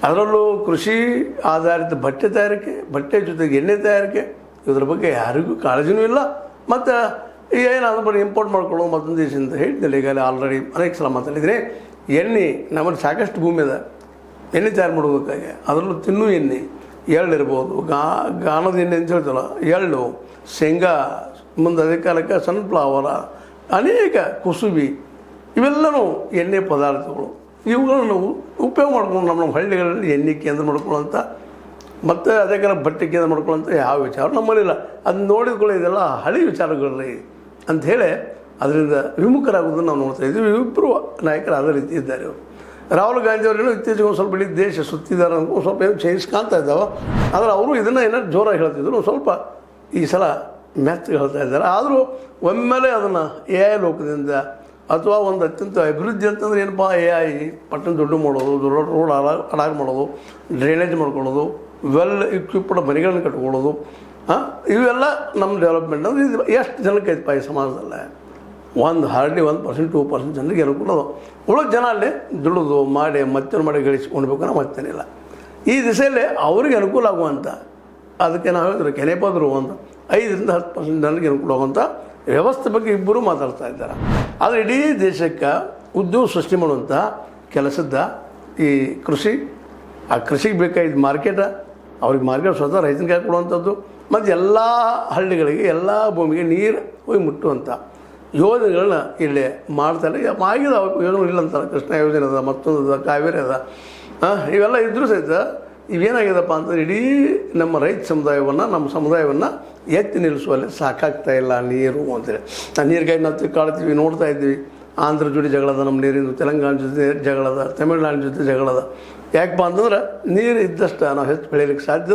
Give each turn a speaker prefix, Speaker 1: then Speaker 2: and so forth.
Speaker 1: ಅದರಲ್ಲೂ ಕೃಷಿ ಆಧಾರಿತ ಬಟ್ಟೆ ತಯಾರಿಕೆ, ಬಟ್ಟೆ ಜೊತೆಗೆ ಎಣ್ಣೆ ತಯಾರಿಕೆ, ಇದ್ರ ಬಗ್ಗೆ ಯಾರಿಗೂ ಕಾಳಜಿನೂ ಇಲ್ಲ. ಮತ್ತು ಏನಾದರೂ ಬರೀ ಇಂಪೋರ್ಟ್ ಮಾಡ್ಕೊಳ್ಳೋದು ಮತ್ತೊಂದು ದೇಶದಿಂದ ಹೇಳ್ತಿಲ್ಲ. ಈಗ ಆಲ್ರೆಡಿ ಅನೇಕ ಸಲ ಮಾತಾಡಿದರೆ ಎಣ್ಣೆ ನಮ್ಮಲ್ಲಿ ಸಾಕಷ್ಟು ಭೂಮಿ ಅದ ಎಣ್ಣೆ ತಯಾರು ಮಾಡೋದಕ್ಕಾಗಿ. ಅದರಲ್ಲೂ ತಿನ್ನೋ ಎಣ್ಣೆ ಎಳ್ಳಿರ್ಬೋದು, ಗಾಣದ ಎಣ್ಣೆ ಅಂತ ಹೇಳ್ತಲ್ಲ, ಎಳ್ಳು, ಶೇಂಗಾ, ಮುಂದೆ ಅದೇ ಕಾಲಕ್ಕೆ ಸನ್ಫ್ಲವರ, ಅನೇಕ ಕುಸುಬಿ, ಇವೆಲ್ಲವೂ ಎಣ್ಣೆ ಪದಾರ್ಥಗಳು. ಇವುಗಳನ್ನು ನಾವು ಉಪಯೋಗ ಮಾಡ್ಕೊಂಡು ನಮ್ಮ ಹಳ್ಳಿಗಳಲ್ಲಿ ಎಣ್ಣೆ ಕೇಂದ್ರ ಮಾಡ್ಕೊಳ್ಳೋಂಥ ಮತ್ತು ಅದೇ ಕಾಲ ಬಟ್ಟೆ ಕೇಂದ್ರ ಮಾಡ್ಕೊಳ್ಳೋಂಥ ಯಾವ ವಿಚಾರ ನಮ್ಮಲ್ಲಿಲ್ಲ. ಅದನ್ನ ನೋಡಿದ್ಕೊಳ್ಳೋ ಇದೆಲ್ಲ ಹಳಿ ವಿಚಾರಗಳೇ ಅಂಥೇಳಿ ಅದರಿಂದ ವಿಮುಖರಾಗೋದನ್ನು ನಾವು ನೋಡ್ತಾ ಇದ್ದೀವಿ. ಇಬ್ಬರು ನಾಯಕರು ಅದೇ ರೀತಿ ಇದ್ದಾರೆ. ಇವರು ರಾಹುಲ್ ಗಾಂಧಿ ಅವರೇನು ಇತ್ತೀಚೆಗೆ ಒಂದು ಸ್ವಲ್ಪ ಇಡೀ ದೇಶ ಸುತ್ತಿದ್ದಾರೆ ಅಂತ ಸ್ವಲ್ಪ ಏನು ಚೇಂಜ್ ಕಾಣ್ತಾ ಇದ್ದಾವೆ. ಆದರೆ ಅವರು ಇದನ್ನು ಏನಾದ್ರು ಜೋರಾಗಿ ಹೇಳ್ತಿದ್ರು, ಸ್ವಲ್ಪ ಈ ಸಲ ಮೆತ್ತಗೆ ಹೇಳ್ತಾ ಇದ್ದಾರೆ. ಆದರೂ ಒಮ್ಮೆಲೆ ಅದನ್ನು AI ಲೋಕದಿಂದ ಅಥವಾ ಒಂದು ಅತ್ಯಂತ ಅಭಿವೃದ್ಧಿ ಅಂತಂದ್ರೆ ಏನಪ್ಪ, AI ಪಟ್ಟಣ ದೊಡ್ಡ ಮಾಡೋದು, ರೋಡ್ ಅಡಾಗ್ ಮಾಡೋದು, ಡ್ರೈನೇಜ್ ಮಾಡ್ಕೊಳ್ಳೋದು, ವೆಲ್ ಇಕ್ವಿಪ್ಡ್ ಮನೆಗಳನ್ನ ಕಟ್ಕೊಳ್ಳೋದು, ಇವೆಲ್ಲ ನಮ್ಮ ಡೆವಲಪ್ಮೆಂಟ್ ಅಂದರೆ ಇದು ಎಷ್ಟು ಜನಕ್ಕೆ ಐತಪ್ಪ ಈ ಸಮಾಜದಲ್ಲೇ? ಹಾರ್ಡ್ಲಿ 1% 2% ಜನರಿಗೆ ಅನುಕೂಲ ಅದು. ಉಳಿದ ಜನ ಅಲ್ಲಿ ದುಡಿದು ಮಾಡಿ ಮತ್ತೊಂದು ಮಾಡಿ ಗಳಿಸ್ಕೊಳ್ಬೇಕು ಅನ್ನೋ ಮತ್ತೇನಿಲ್ಲ. ಈ ದಿಸೆಯಲ್ಲಿ ಅವರಿಗೆ ಅನುಕೂಲ ಆಗುವಂಥ, ಅದಕ್ಕೆ ನಾವು ಹೇಳಿದ್ರೆ ಕೆನೆಪದರು ಒಂದು 5% 10% ಜನರಿಗೆ ಅನುಕೂಲ ಆಗುವಂಥ ವ್ಯವಸ್ಥೆ ಬಗ್ಗೆ ಇಬ್ಬರು ಮಾತಾಡ್ತಾ ಇದ್ದಾರೆ. ಆದರೆ ಇಡೀ ದೇಶಕ್ಕೆ ಉದ್ಯೋಗ ಸೃಷ್ಟಿ ಮಾಡುವಂಥ ಕೆಲಸದ ಈ ಕೃಷಿ, ಆ ಕೃಷಿಗೆ ಬೇಕಾಗಿದ್ದ ಮಾರ್ಕೆಟ, ಅವ್ರಿಗೆ ಮಾರ್ಕೆಟ್ ಸ್ವತಃ ರೈತನ ಕೈ ಕೊಡುವಂಥದ್ದು, ಮತ್ತು ಎಲ್ಲ ಹಳ್ಳಿಗಳಿಗೆ ಎಲ್ಲ ಭೂಮಿಗೆ ನೀರು ಹೋಗಿ ಮುಟ್ಟುವಂಥ ಯೋಜನೆಗಳನ್ನ ಇಲ್ಲಿ ಮಾಡ್ತಾರೆ. ಆಗಿದೆ ಯೋಜನೆ ಇಲ್ಲ ಅಂತಾರೆ. ಕೃಷ್ಣ ಯೋಜನೆ ಅದ, ಮತ್ತೊಂದು ಅದ, ಕಾವೇರಿ ಅದ, ಇವೆಲ್ಲ ಇದ್ದರೂ ಸಹಿತ ಇವೇನಾಗಿದೆಪ್ಪ ಅಂತಂದ್ರೆ ಇಡೀ ನಮ್ಮ ರೈತ ಸಮುದಾಯವನ್ನು, ನಮ್ಮ ಸಮುದಾಯವನ್ನು ಎತ್ತಿ ನಿಲ್ಲಿಸುವಲ್ಲಿ ಸಾಕಾಗ್ತಾ ಇಲ್ಲ ನೀರು ಅಂತೇಳಿ. ನೀರಿಗಾಗಿ ನಾವು ಕಾಳ್ತೀವಿ, ನೋಡ್ತಾ ಇದ್ದೀವಿ. ಆಂಧ್ರ ಜೊತೆ ಜಗಳದ, ನಮ್ಮ ನೀರಿನ ತೆಲಂಗಾಣ ಜೊತೆ ಜಗಳದ, ತಮಿಳ್ನಾಡು ಜೊತೆ ಜಗಳದ. ಯಾಕಪ್ಪ ಅಂತಂದ್ರೆ ನೀರು ಇದ್ದಷ್ಟು ನಾವು ಹೆಚ್ಚು ಬೆಳೀಲಿಕ್ಕೆ ಸಾಧ್ಯ.